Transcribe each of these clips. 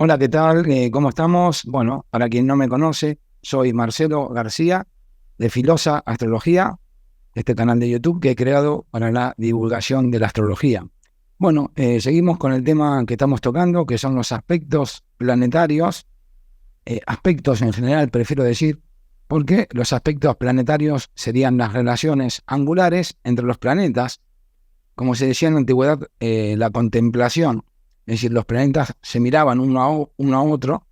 Hola, ¿qué tal? ¿Cómo estamos? Bueno, para quien no me conoce, soy Marcelo García de Filosa Astrología, este canal de YouTube que he creado para la divulgación de la astrología. Bueno, seguimos con el tema que estamos tocando, que son los aspectos planetarios, aspectos en general, prefiero decir, porque los aspectos planetarios serían las relaciones angulares entre los planetas. Como se decía en la antigüedad, la contemplación, es decir, los planetas se miraban uno a otro,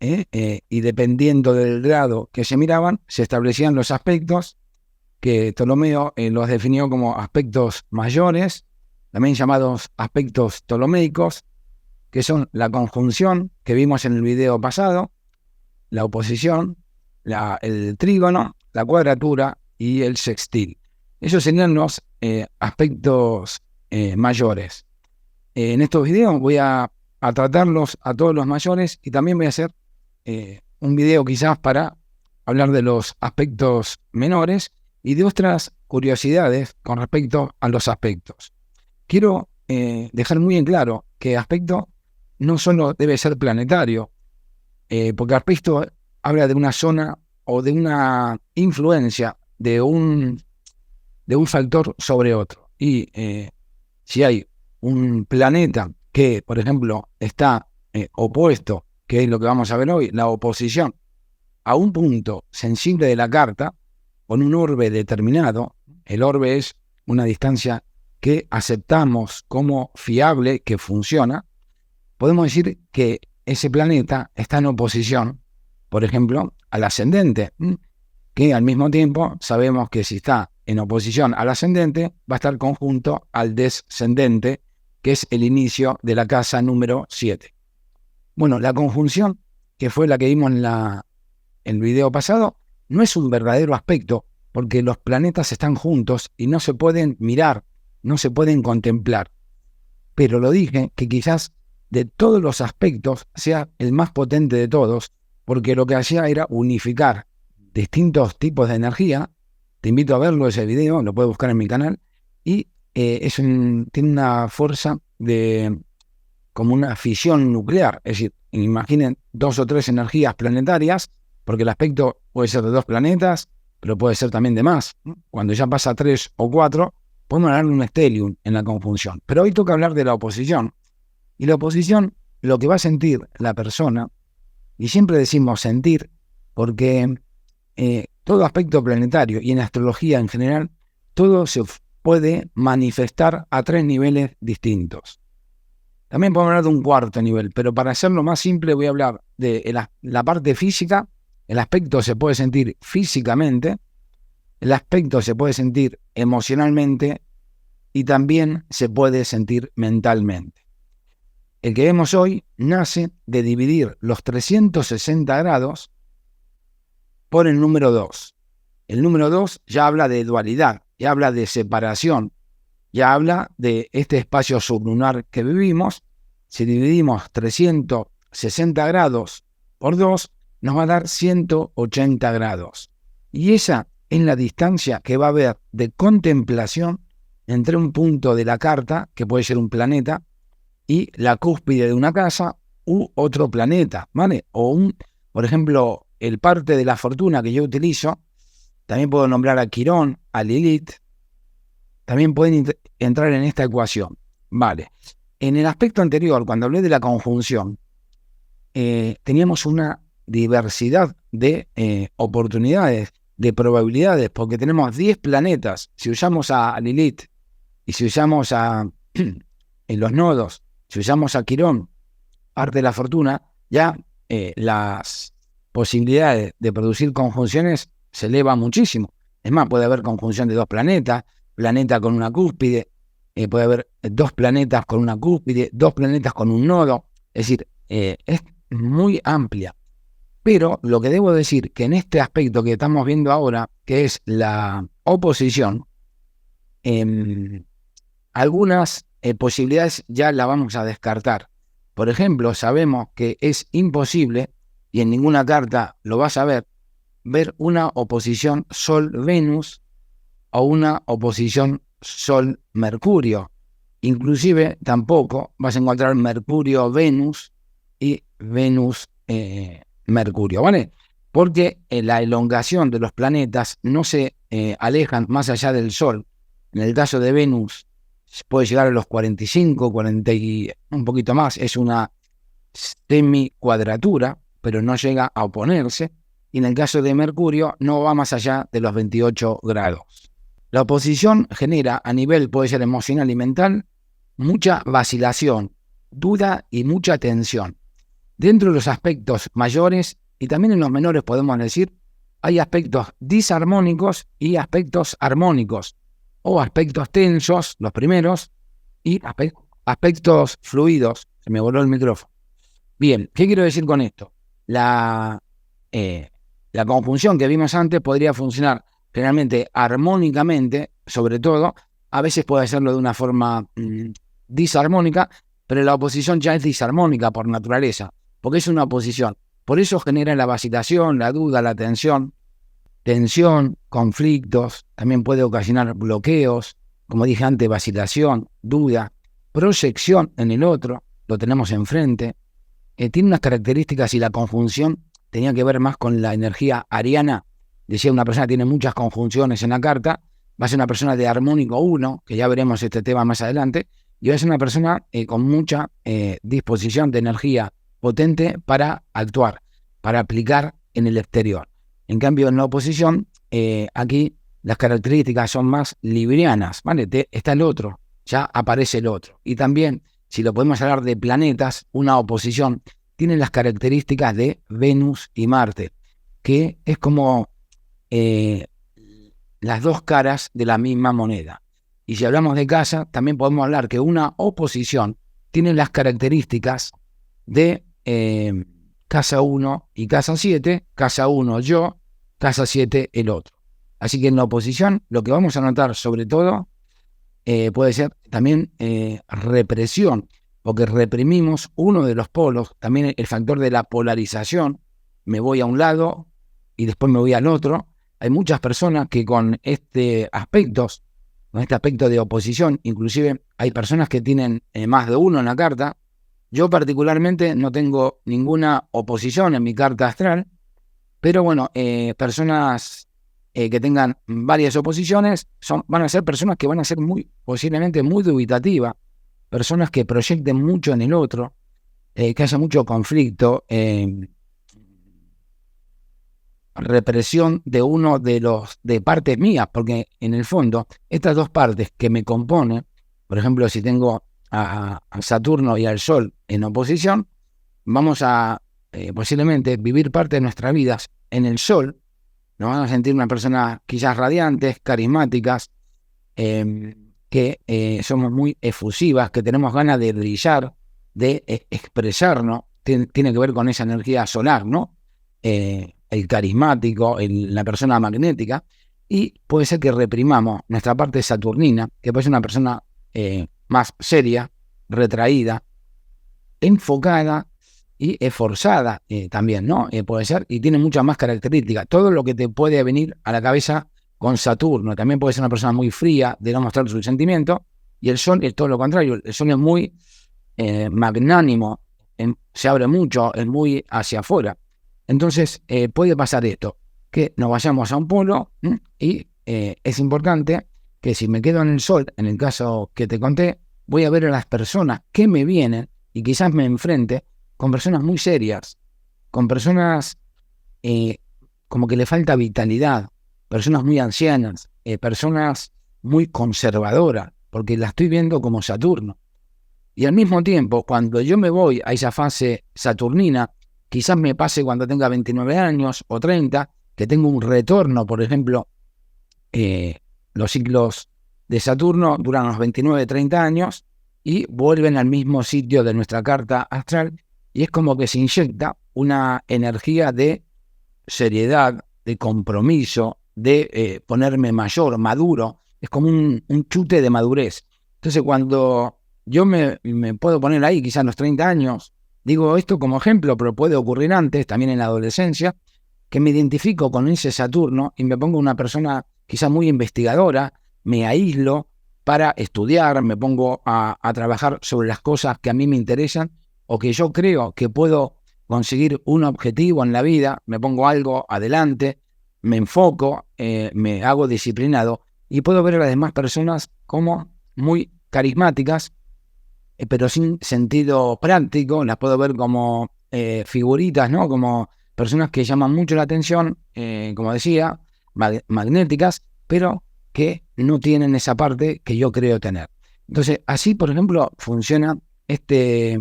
y dependiendo del grado que se miraban, se establecían los aspectos que Ptolomeo los definió como aspectos mayores, también llamados aspectos ptolomeicos, que son la conjunción que vimos en el video pasado, la oposición, el trígono, la cuadratura y el sextil. Esos serían los aspectos mayores. En estos videos voy a tratarlos a todos los mayores y también voy a hacer un video quizás para hablar de los aspectos menores y de otras curiosidades con respecto a los aspectos. Quiero dejar muy en claro que aspecto no solo debe ser planetario, porque aspecto habla de una zona o de una influencia de un factor sobre otro. Y si hay un planeta que, por ejemplo, está opuesto, que es lo que vamos a ver hoy, la oposición a un punto sensible de la carta, con un orbe determinado, el orbe es una distancia que aceptamos como fiable, que funciona, podemos decir que ese planeta está en oposición, por ejemplo, al ascendente, que al mismo tiempo sabemos que si está en oposición al ascendente, va a estar conjunto al descendente, que es el inicio de la casa número 7. Bueno, la conjunción, que fue la que vimos en el video pasado, no es un verdadero aspecto, porque los planetas están juntos y no se pueden mirar, no se pueden contemplar. Pero lo dije que quizás de todos los aspectos sea el más potente de todos, porque lo que hacía era unificar distintos tipos de energía. Te invito a verlo, ese video, lo puedes buscar en mi canal, y tiene una fuerza como una fisión nuclear, es decir, imaginen 2 o 3 energías planetarias, porque el aspecto puede ser de 2 planetas, pero puede ser también de más. Cuando ya pasa 3 o 4, podemos hablar de un stellium en la conjunción. Pero hoy toca hablar de la oposición. Y la oposición, lo que va a sentir la persona, y siempre decimos sentir, porque todo aspecto planetario y en astrología en general, todo se puede manifestar a 3 niveles distintos. También podemos hablar de un cuarto nivel, pero para hacerlo más simple voy a hablar de la parte física. El aspecto se puede sentir físicamente, el aspecto se puede sentir emocionalmente y también se puede sentir mentalmente. El que vemos hoy nace de dividir los 360 grados por el número 2. El número 2 ya habla de dualidad, ya habla de separación, ya habla de este espacio sublunar que vivimos. Si dividimos 360 grados por 2, nos va a dar 180 grados. Y esa es la distancia que va a haber de contemplación entre un punto de la carta, que puede ser un planeta, y la cúspide de una casa u otro planeta, ¿vale? O por ejemplo, el parte de la fortuna que yo utilizo, también puedo nombrar a Quirón, a Lilith, también pueden entrar en esta ecuación, ¿vale? En el aspecto anterior, cuando hablé de la conjunción, teníamos una diversidad de oportunidades, de probabilidades, porque tenemos 10 planetas. Si usamos a Lilith y si usamos en los nodos, si usamos a Quirón, parte de la fortuna, ya las posibilidades de producir conjunciones se elevan muchísimo. Es más, puede haber conjunción de 2 planetas, planeta con una cúspide, puede haber 2 planetas con una cúspide, 2 planetas con un nodo. Es decir, es muy amplia. Pero lo que debo decir que en este aspecto que estamos viendo ahora, que es la oposición, algunas posibilidades ya las vamos a descartar. Por ejemplo, sabemos que es imposible, y en ninguna carta lo vas a ver una oposición Sol-Venus o una oposición Sol-Mercurio. Inclusive tampoco vas a encontrar Mercurio-Venus y Venus, Mercurio, ¿vale? Porque la elongación de los planetas no se alejan más allá del Sol. En el caso de Venus puede llegar a los 45, 40 y un poquito más. Es una semicuadratura, pero no llega a oponerse. Y en el caso de Mercurio no va más allá de los 28 grados. La oposición genera a nivel, puede ser emocional y mental, mucha vacilación, duda y mucha tensión. Dentro de los aspectos mayores y también en los menores podemos decir, hay aspectos disarmónicos y aspectos armónicos, o aspectos tensos, los primeros, y aspectos fluidos. Se me voló el micrófono. Bien, ¿qué quiero decir con esto? La conjunción que vimos antes podría funcionar generalmente armónicamente, sobre todo, a veces puede hacerlo de una forma disarmónica, pero la oposición ya es disarmónica por naturaleza, porque es una oposición. Por eso genera la vacilación, la duda, la tensión, conflictos, también puede ocasionar bloqueos, como dije antes, vacilación, duda, proyección en el otro, lo tenemos enfrente. Tiene unas características y la conjunción tenía que ver más con la energía ariana. Decía, una persona que tiene muchas conjunciones en la carta, va a ser una persona de armónico 1, que ya veremos este tema más adelante, y va a ser una persona con mucha disposición de energía potente para actuar, para aplicar en el exterior. En cambio, en la oposición, aquí las características son más librianas, ¿vale? Está el otro, ya aparece el otro. Y también, si lo podemos hablar de planetas, una oposición tiene las características de Venus y Marte, que es como las dos caras de la misma moneda. Y si hablamos de casa, también podemos hablar que una oposición tiene las características de casa 1 y casa 7, casa 1 yo, casa 7 el otro. Así que en la oposición lo que vamos a notar sobre todo puede ser también represión, porque reprimimos uno de los polos, también el factor de la polarización, me voy a un lado y después me voy al otro. Hay muchas personas que con este aspecto de oposición, inclusive hay personas que tienen más de uno en la carta. Yo particularmente no tengo ninguna oposición en mi carta astral, pero bueno, personas que tengan varias oposiciones van a ser personas que van a ser posiblemente muy dubitativas, personas que proyecten mucho en el otro, que haya mucho conflicto, represión de uno de partes mías, porque en el fondo estas dos partes que me componen, por ejemplo, si tengo a Saturno y al Sol en oposición, vamos a posiblemente vivir parte de nuestras vidas en el Sol. Nos vamos a sentir una persona quizás radiantes, carismáticas, que somos muy efusivas, que tenemos ganas de brillar, de expresarnos. Tiene que ver con esa energía solar, ¿no? El carismático, la persona magnética. Y puede ser que reprimamos nuestra parte saturnina, que puede ser una persona más seria, retraída, enfocada y esforzada también, ¿no? Puede ser, y tiene muchas más características. Todo lo que te puede venir a la cabeza con Saturno. También puede ser una persona muy fría, de no mostrar sus sentimientos, y el Sol es todo lo contrario. El Sol es muy magnánimo, se abre mucho, es muy hacia afuera. Entonces puede pasar esto, que nos vayamos a un polo y es importante que si me quedo en el Sol, en el caso que te conté, voy a ver a las personas que me vienen y quizás me enfrente con personas muy serias, con personas como que le falta vitalidad, personas muy ancianas, personas muy conservadoras, porque la estoy viendo como Saturno. Y al mismo tiempo, cuando yo me voy a esa fase saturnina, quizás me pase cuando tenga 29 años o 30, que tengo un retorno, por ejemplo, los ciclos de Saturno duran los 29, 30 años y vuelven al mismo sitio de nuestra carta astral y es como que se inyecta una energía de seriedad, de compromiso, de ponerme mayor, maduro. Es como un chute de madurez. Entonces cuando yo me puedo poner ahí, quizás a los 30 años, digo esto como ejemplo, pero puede ocurrir antes, también en la adolescencia, que me identifico con ese Saturno y me pongo una persona quizás muy investigadora, me aíslo para estudiar, me pongo a trabajar sobre las cosas que a mí me interesan o que yo creo que puedo conseguir un objetivo en la vida, me pongo algo adelante, me enfoco, me hago disciplinado y puedo ver a las demás personas como muy carismáticas, pero sin sentido práctico. Las puedo ver como figuritas, ¿no? Como personas que llaman mucho la atención, como decía, magnéticas, pero que no tienen esa parte que yo creo tener. Entonces, así, por ejemplo, funciona este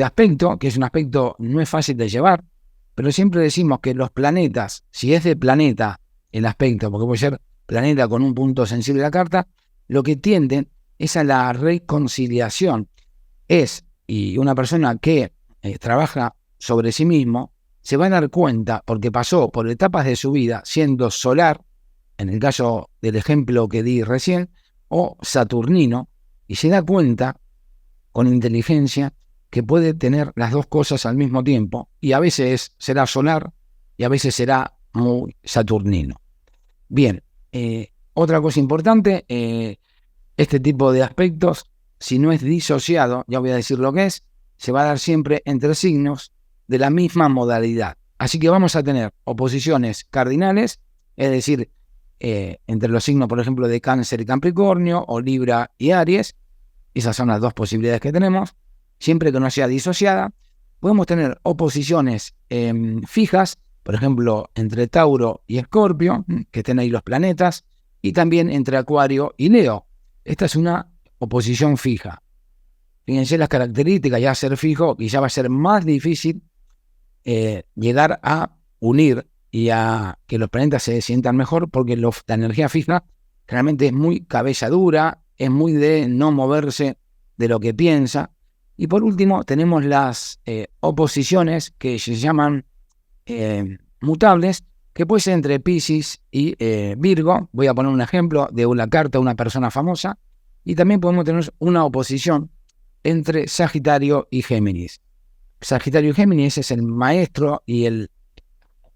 aspecto, que es un aspecto no es fácil de llevar, pero siempre decimos que los planetas, si es de planeta el aspecto, porque puede ser planeta con un punto sensible de la carta, lo que tienden es a la reconciliación. Y una persona que trabaja sobre sí mismo, se va a dar cuenta, porque pasó por etapas de su vida siendo solar, en el caso del ejemplo que di recién, o saturnino, y se da cuenta con inteligencia que puede tener las dos cosas al mismo tiempo, y a veces será solar y a veces será muy saturnino. Bien, otra cosa importante, este tipo de aspectos, si no es disociado, ya voy a decir lo que es, se va a dar siempre entre signos de la misma modalidad. Así que vamos a tener oposiciones cardinales, es decir, entre los signos, por ejemplo, de Cáncer y Capricornio, o Libra y Aries. Esas son las dos posibilidades que tenemos. Siempre que no sea disociada, podemos tener oposiciones fijas, por ejemplo, entre Tauro y Escorpio, que estén ahí los planetas, y también entre Acuario y Leo. Esta es una oposición fija. Fíjense las características, ya ser fijo, y ya va a ser más difícil llegar a unir y a que los planetas se sientan mejor, porque la energía fija realmente es muy cabeza dura, es muy de no moverse de lo que piensa. Y por último tenemos las oposiciones que se llaman mutables, que puede ser entre Piscis y Virgo. Voy a poner un ejemplo de una carta de una persona famosa. Y también podemos tener una oposición entre Sagitario y Géminis. Sagitario y Géminis es el maestro y el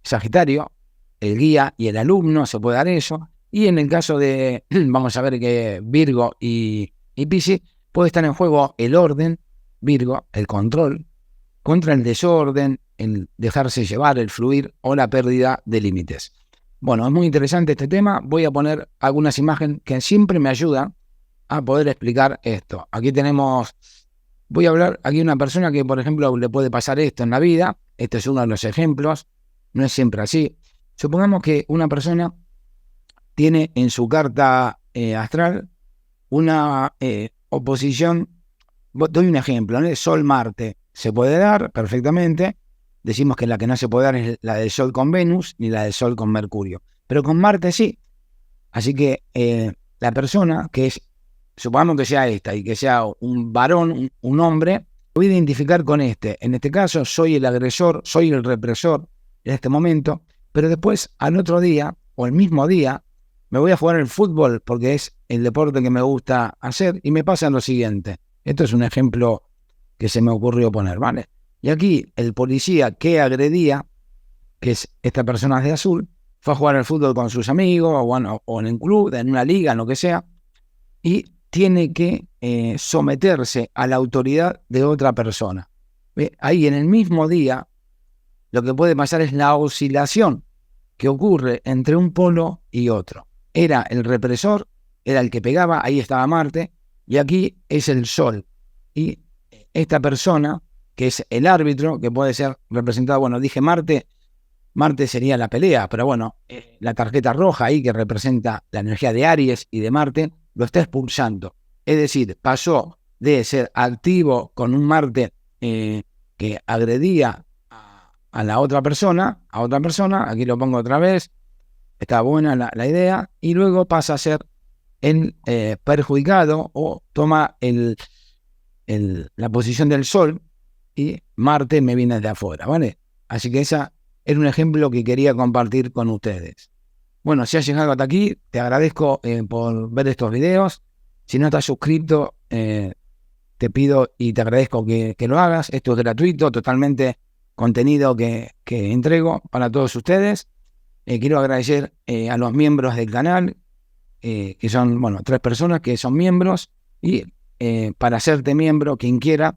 Sagitario, el guía y el alumno, se puede dar eso. Y en el caso de, vamos a ver que Virgo y Piscis, puede estar en juego el orden, Virgo, el control, contra el desorden, el dejarse llevar, el fluir o la pérdida de límites. Bueno, es muy interesante este tema. Voy a poner algunas imágenes que siempre me ayudan a poder explicar esto. Aquí tenemos, voy a hablar aquí de una persona que, por ejemplo, le puede pasar esto en la vida. Este es uno de los ejemplos. No es siempre así. Supongamos que una persona tiene en su carta astral una oposición. Doy un ejemplo, ¿no? Sol-Marte se puede dar perfectamente. Decimos que la que no se puede dar es la del Sol con Venus ni la del Sol con Mercurio. Pero con Marte sí. Así que la persona que es, supongamos que sea esta y que sea un varón, un hombre, voy a identificar con este. En este caso soy el agresor, soy el represor en este momento, pero después al otro día o el mismo día me voy a jugar el fútbol porque es el deporte que me gusta hacer y me pasa lo siguiente. Esto es un ejemplo que se me ocurrió poner, ¿vale? Y aquí el policía que agredía, que es esta persona de azul, fue a jugar al fútbol con sus amigos, o, bueno, o en un club, en una liga, en lo que sea, y tiene que someterse a la autoridad de otra persona. ¿Ve? Ahí en el mismo día, lo que puede pasar es la oscilación que ocurre entre un polo y otro. Era el represor, era el que pegaba, ahí estaba Marte, y aquí es el Sol. Y esta persona, que es el árbitro, que puede ser representado, bueno, dije Marte sería la pelea, pero bueno, la tarjeta roja ahí que representa la energía de Aries y de Marte, lo está expulsando. Es decir, pasó de ser activo con un Marte que agredía a la otra persona, aquí lo pongo otra vez, está buena la idea, y luego pasa a ser el perjudicado o toma la posición del Sol y Marte me viene de afuera, ¿vale? Así que esa era un ejemplo que quería compartir con ustedes. Bueno, si has llegado hasta aquí, te agradezco por ver estos videos. Si no estás suscrito, te pido y te agradezco que lo hagas. Esto es gratuito, totalmente contenido que entrego para todos ustedes. Quiero agradecer a los miembros del canal, que son, bueno, 3 personas que son miembros. Y para hacerte miembro, quien quiera,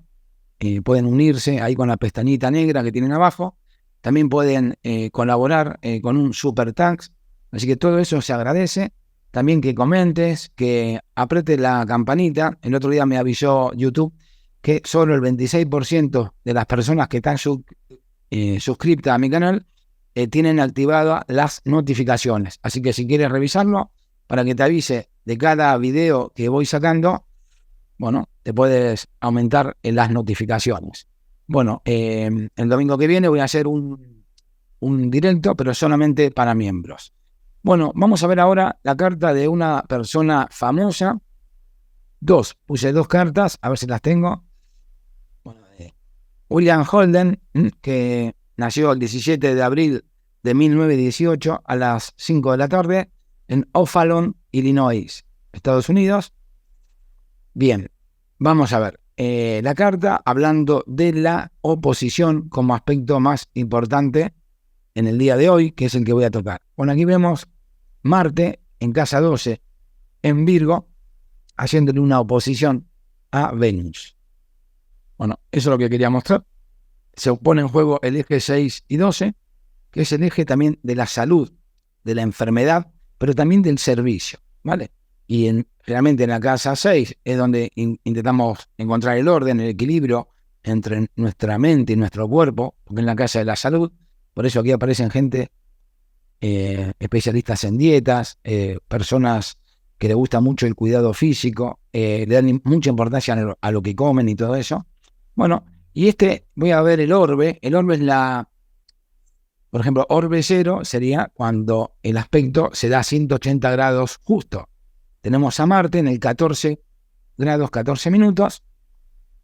pueden unirse ahí con la pestañita negra que tienen abajo. También pueden colaborar con un super thanks. Así que todo eso se agradece. También que comentes, que apretes la campanita. El otro día me avisó YouTube que solo el 26% de las personas que están suscriptas a mi canal tienen activadas las notificaciones. Así que si quieres revisarlo, para que te avise de cada video que voy sacando, bueno, te puedes aumentar en las notificaciones. Bueno, el domingo que viene voy a hacer un directo, pero solamente para miembros. Bueno, vamos a ver ahora la carta de una persona famosa. Puse 2 cartas, a ver si las tengo. Bueno, William Holden, que nació el 17 de abril de 1918 a las 5 de la tarde en O'Fallon, Illinois, Estados Unidos. Bien, vamos a ver la carta hablando de la oposición como aspecto más importante en el día de hoy, que es el que voy a tocar. Bueno, aquí vemos Marte en casa 12 en Virgo, haciéndole una oposición a Venus. Bueno, eso es lo que quería mostrar. Se pone en juego el eje 6 y 12, que es el eje también de la salud, de la enfermedad, pero también del servicio, ¿vale? Y realmente en la casa 6 es donde intentamos encontrar el orden, el equilibrio entre nuestra mente y nuestro cuerpo, porque es la casa de la salud. Por eso aquí aparecen gente, especialistas en dietas, personas que les gusta mucho el cuidado físico, le dan mucha importancia a lo que comen y todo eso. Bueno, y voy a ver el orbe. El orbe es por ejemplo, orbe 0 sería cuando el aspecto se da a 180 grados justo. Tenemos a Marte en el 14 grados 14 minutos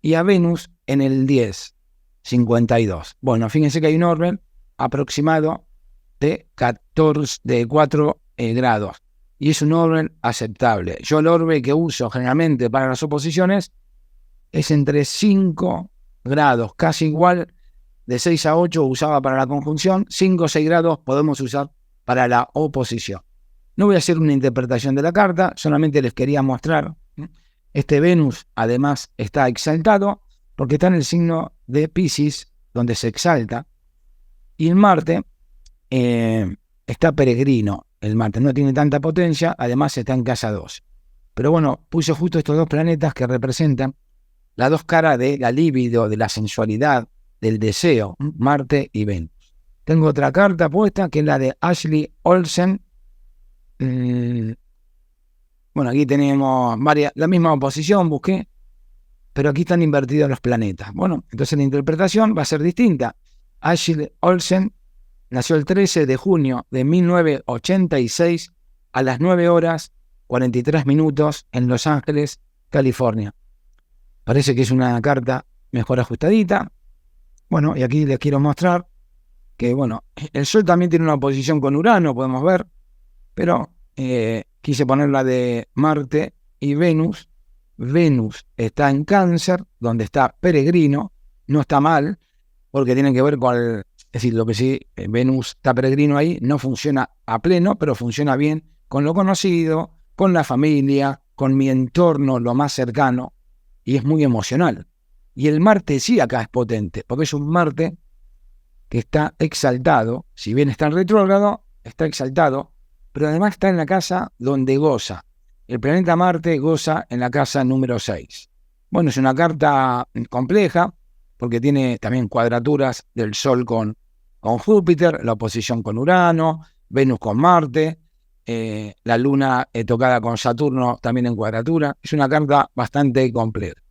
y a Venus en el 10:52. Bueno, fíjense que hay un orbe aproximado de 4 grados y es un orbe aceptable. Yo el orbe que uso generalmente para las oposiciones es entre 5 grados, casi igual. De 6 a 8 usaba para la conjunción, 5 o 6 grados podemos usar para la oposición. No voy a hacer una interpretación de la carta, solamente les quería mostrar. Este Venus además está exaltado porque está en el signo de Piscis, donde se exalta. Y el Marte está peregrino. El Marte no tiene tanta potencia, además está en casa 2. Pero bueno, puse justo estos 2 planetas que representan las 2 caras de la libido, de la sensualidad, del deseo, Marte y Venus. Tengo otra carta puesta que es la de Ashley Olsen. Bueno, aquí tenemos la misma oposición, busqué, pero aquí están invertidos los planetas. Bueno, entonces la interpretación va a ser distinta. Ashley Olsen nació el 13 de junio de 1986 a las 9 horas 43 minutos en Los Ángeles, California. Parece que es una carta mejor ajustadita. Bueno, y aquí les quiero mostrar que, bueno, el Sol también tiene una oposición con Urano, podemos ver, pero quise poner la de Marte y Venus. Venus está en Cáncer, donde está peregrino, no está mal, porque tiene que ver con es decir, lo que sí, Venus está peregrino ahí, no funciona a pleno, pero funciona bien con lo conocido, con la familia, con mi entorno, lo más cercano, y es muy emocional. Y el Marte sí acá es potente, porque es un Marte que está exaltado, si bien está en retrógrado, está exaltado, pero además está en la casa donde goza. El planeta Marte goza en la casa número 6. Bueno, es una carta compleja, porque tiene también cuadraturas del Sol con Júpiter, la oposición con Urano, Venus con Marte, la Luna tocada con Saturno también en cuadratura. Es una carta bastante compleja.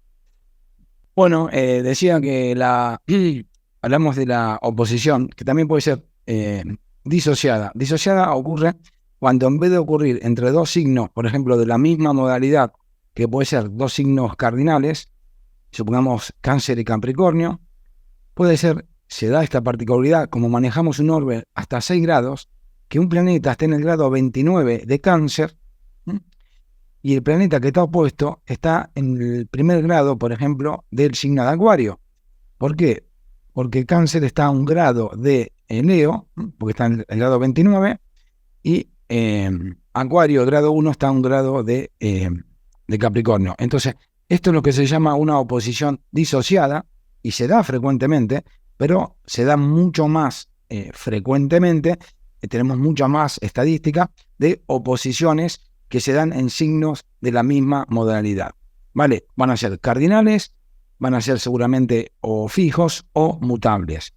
Bueno, decía que hablamos de la oposición, que también puede ser disociada. Disociada ocurre cuando en vez de ocurrir entre 2 signos, por ejemplo, de la misma modalidad, que puede ser 2 signos cardinales, supongamos Cáncer y Capricornio, se da esta particularidad, como manejamos un orbe hasta 6 grados, que un planeta esté en el grado 29 de Cáncer, y el planeta que está opuesto está en el primer grado, por ejemplo, del signo de Acuario. ¿Por qué? Porque Cáncer está a un grado de Leo, porque está en el grado 29, y Acuario, grado 1, está a un grado de Capricornio. Entonces, esto es lo que se llama una oposición disociada, y se da frecuentemente, pero se da mucho más frecuentemente, tenemos mucha más estadística de oposiciones que se dan en signos de la misma modalidad. ¿Vale? Van a ser cardinales, van a ser seguramente o fijos o mutables.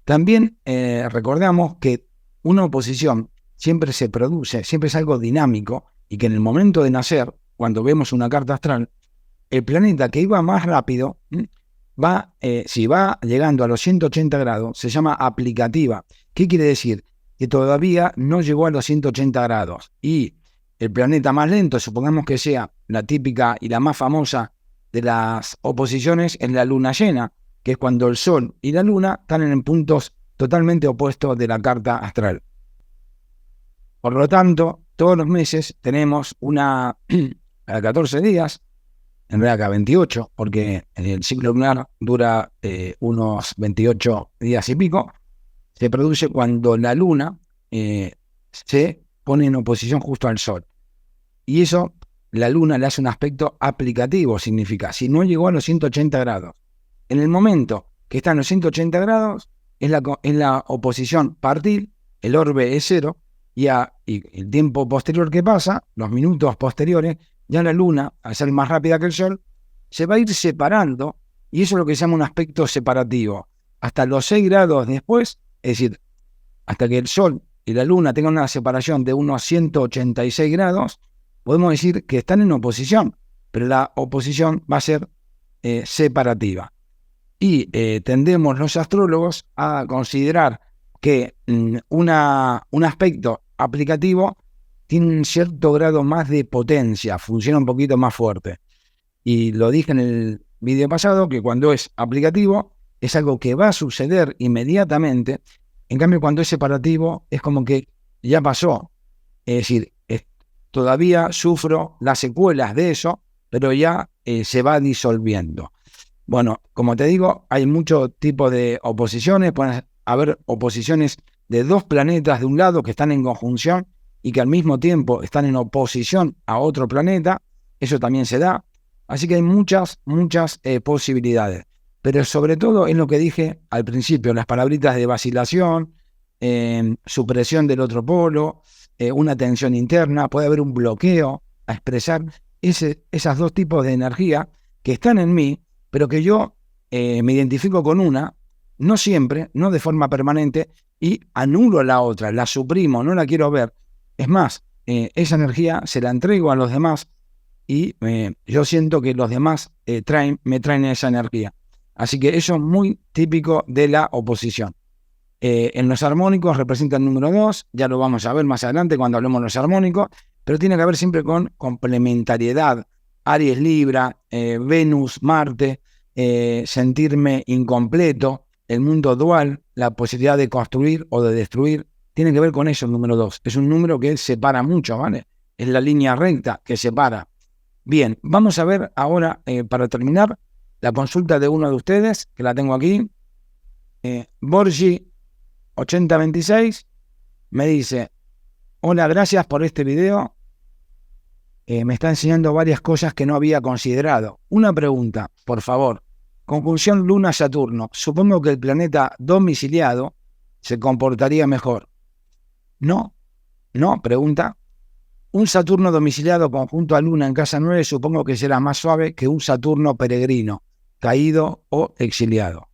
También recordamos que una oposición siempre se produce, siempre es algo dinámico y que en el momento de nacer, cuando vemos una carta astral, el planeta que iba más rápido, si va llegando a los 180 grados, se llama aplicativa. ¿Qué quiere decir? Que todavía no llegó a los 180 grados. Y el planeta más lento, supongamos que sea la típica y la más famosa de las oposiciones, es la luna llena, que es cuando el Sol y la Luna están en puntos totalmente opuestos de la carta astral. Por lo tanto, todos los meses tenemos cada 14 días, en realidad cada 28, porque el ciclo lunar dura unos 28 días y pico, se produce cuando la Luna se pone en oposición justo al Sol. Y eso, la Luna le hace un aspecto aplicativo, significa, si no llegó a los 180 grados, en el momento que está en los 180 grados, es la oposición partil, el orbe es cero, y el tiempo posterior que pasa, los minutos posteriores, ya la Luna, al ser más rápida que el Sol, se va a ir separando, y eso es lo que se llama un aspecto separativo. Hasta los 6 grados después, es decir, hasta que el Sol y la Luna tengan una separación de unos 186 grados, podemos decir que están en oposición, pero la oposición va a ser separativa. Y tendemos los astrólogos a considerar que un aspecto aplicativo tiene un cierto grado más de potencia, funciona un poquito más fuerte. Y lo dije en el vídeo pasado, que cuando es aplicativo es algo que va a suceder inmediatamente. En cambio, cuando es separativo es como que ya pasó. Es decir, todavía sufro las secuelas de eso, pero ya se va disolviendo. Bueno, como te digo, hay muchos tipos de oposiciones. Pueden haber oposiciones de dos planetas de un lado que están en conjunción y que al mismo tiempo están en oposición a otro planeta. Eso también se da. Así que hay muchas posibilidades. Pero sobre todo es lo que dije al principio, las palabritas de vacilación, supresión del otro polo, una tensión interna, puede haber un bloqueo a expresar esas dos tipos de energía que están en mí, pero que yo me identifico con una, no siempre, no de forma permanente, y anulo la otra, la suprimo, no la quiero ver. Es más, esa energía se la entrego a los demás y yo siento que los demás me traen esa energía. Así que eso es muy típico de la oposición. En los armónicos representa el número 2, ya lo vamos a ver más adelante cuando hablemos de los armónicos, pero tiene que ver siempre con complementariedad. Aries, Libra, Venus, Marte, sentirme incompleto, el mundo dual, la posibilidad de construir o de destruir, tiene que ver con eso el número 2. Es un número que separa mucho, ¿vale? Es la línea recta que separa. Bien, vamos a ver ahora, para terminar, la consulta de uno de ustedes, que la tengo aquí. Borgi 8026 me dice: hola, gracias por este video. Me está enseñando varias cosas que no había considerado. Una pregunta, por favor. Conjunción Luna-Saturno. Supongo que el planeta domiciliado se comportaría mejor. No, pregunta. Un Saturno domiciliado conjunto a Luna en casa 9 supongo que será más suave que un Saturno peregrino, caído o exiliado.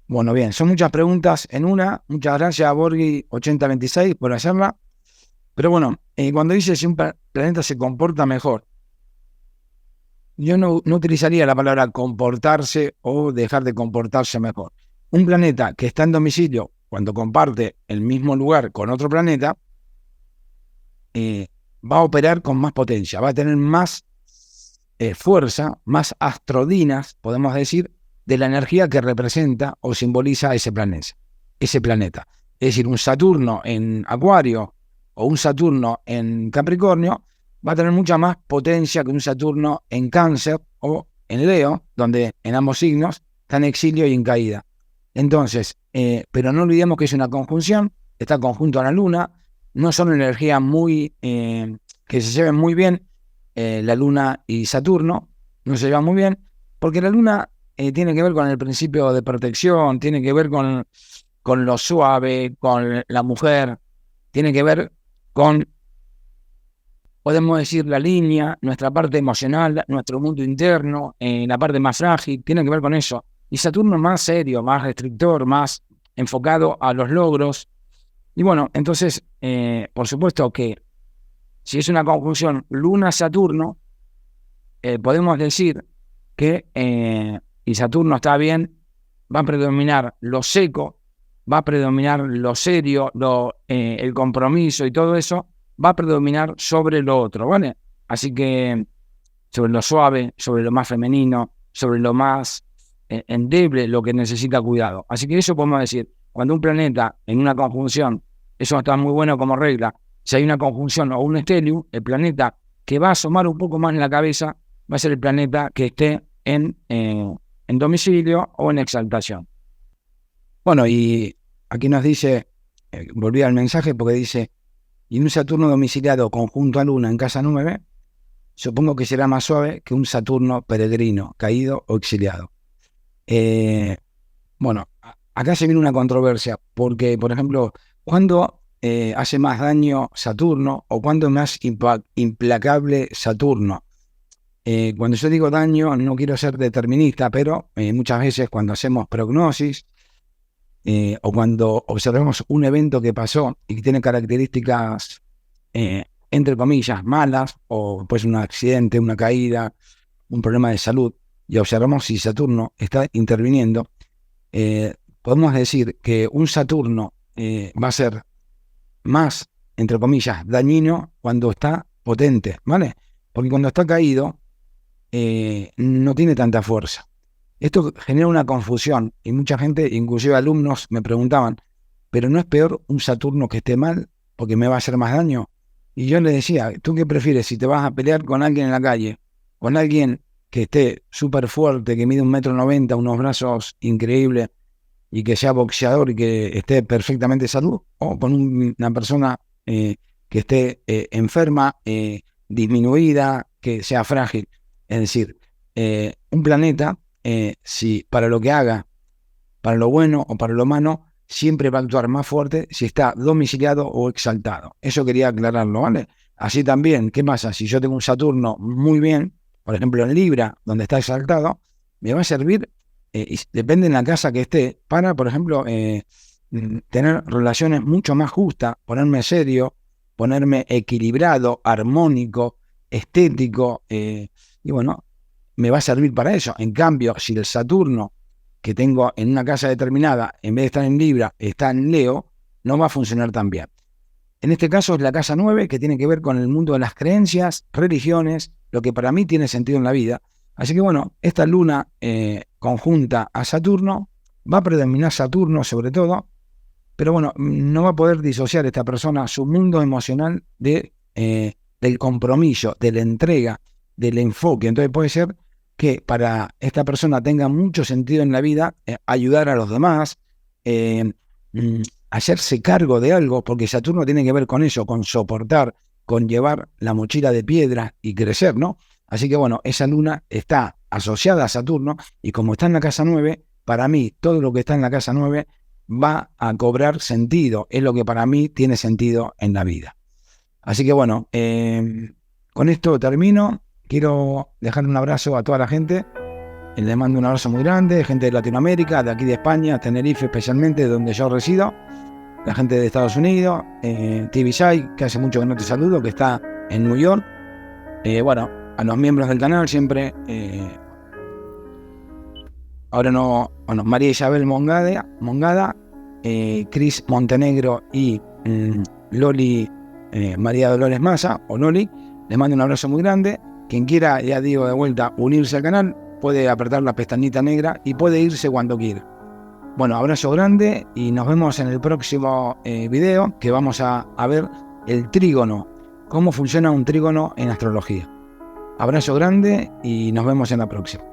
Bueno, bien, son muchas preguntas en una. Muchas gracias a Borgi 8026 por hacerla. Pero bueno, cuando dice si un planeta se comporta mejor, yo no utilizaría la palabra comportarse o dejar de comportarse mejor. Un planeta que está en domicilio, cuando comparte el mismo lugar con otro planeta, va a operar con más potencia, va a tener más fuerza, más astrodinas, podemos decir, de la energía que representa o simboliza ese planeta. Es decir, un Saturno en Acuario o un Saturno en Capricornio va a tener mucha más potencia que un Saturno en Cáncer o en Leo, donde en ambos signos está en exilio y en caída. Entonces, pero no olvidemos que es una conjunción, está conjunto a la Luna, no son energías que se lleven muy bien, la Luna y Saturno no se llevan muy bien, porque la Luna tiene que ver con el principio de protección, tiene que ver con lo suave, con la mujer, tiene que ver con, podemos decir, la línea, nuestra parte emocional, nuestro mundo interno, la parte más frágil, tiene que ver con eso. Y Saturno más serio, más restrictor, más enfocado a los logros. Y bueno, entonces, por supuesto que si es una conjunción Luna-Saturno, podemos decir que, y Saturno está bien, va a predominar lo seco, va a predominar lo serio, el compromiso y todo eso, va a predominar sobre lo otro, ¿vale? Así que sobre lo suave, sobre lo más femenino, sobre lo más endeble, lo que necesita cuidado. Así que eso podemos decir, cuando un planeta en una conjunción, eso está muy bueno como regla, si hay una conjunción o un estelium, el planeta que va a asomar un poco más en la cabeza va a ser el planeta que esté en domicilio o en exaltación. Bueno, y aquí nos dice, volví al mensaje porque dice, y un Saturno domiciliado conjunto a Luna en casa 9, supongo que será más suave que un Saturno peregrino, caído o exiliado. Bueno, acá se viene una controversia, porque, por ejemplo, ¿cuándo hace más daño Saturno o cuándo es más implacable Saturno? Cuando yo digo daño, no quiero ser determinista, pero muchas veces cuando hacemos prognosis o cuando observamos un evento que pasó y que tiene características, entre comillas, malas, o pues un accidente, una caída, un problema de salud, y observamos si Saturno está interviniendo, podemos decir que un Saturno va a ser más, entre comillas, dañino cuando está potente, ¿vale? Porque cuando está caído, no tiene tanta fuerza. Esto genera una confusión y mucha gente, inclusive alumnos, me preguntaban, ¿pero no es peor un Saturno que esté mal porque me va a hacer más daño? Y yo les decía, ¿tú qué prefieres si te vas a pelear con alguien en la calle? ¿Con alguien que esté súper fuerte, que mide 1,90 m, unos brazos increíbles y que sea boxeador y que esté perfectamente de salud? ¿O con una persona que esté enferma, disminuida, que sea frágil? Es decir, un planeta, si para lo que haga, para lo bueno o para lo malo, siempre va a actuar más fuerte si está domiciliado o exaltado. Eso quería aclararlo, ¿vale? Así también, ¿qué pasa? Si yo tengo un Saturno muy bien, por ejemplo en Libra, donde está exaltado, me va a servir, y depende en la casa que esté, para, por ejemplo, tener relaciones mucho más justas, ponerme serio, ponerme equilibrado, armónico, estético, y bueno, me va a servir para eso. En cambio, si el Saturno que tengo en una casa determinada, en vez de estar en Libra, está en Leo, no va a funcionar tan bien. En este caso es la casa 9, que tiene que ver con el mundo de las creencias, religiones, lo que para mí tiene sentido en la vida. Así que bueno, esta luna conjunta a Saturno, va a predominar Saturno sobre todo, pero bueno, no va a poder disociar esta persona su mundo emocional del compromiso, de la entrega, del enfoque. Entonces puede ser que para esta persona tenga mucho sentido en la vida ayudar a los demás, hacerse cargo de algo, porque Saturno tiene que ver con eso, con soportar, con llevar la mochila de piedra y crecer, ¿no? Así que bueno, esa luna está asociada a Saturno y como está en la casa 9, para mí todo lo que está en la casa 9 va a cobrar sentido, es lo que para mí tiene sentido en la vida. Así que bueno, con esto termino. Quiero dejar un abrazo a toda la gente. Les mando un abrazo muy grande, gente de Latinoamérica, de aquí de España, Tenerife especialmente, donde yo resido, la gente de Estados Unidos, TV Shai, que hace mucho que no te saludo, que está en New York. Bueno, a los miembros del canal siempre, ahora no, bueno, María Isabel Mongada, Cris Montenegro y Loli, María Dolores Massa, o Loli, les mando un abrazo muy grande. Quien quiera, ya digo de vuelta, unirse al canal, puede apretar la pestañita negra y puede irse cuando quiera. Bueno, abrazo grande y nos vemos en el próximo video, que vamos a ver el trígono, cómo funciona un trígono en astrología. Abrazo grande y nos vemos en la próxima.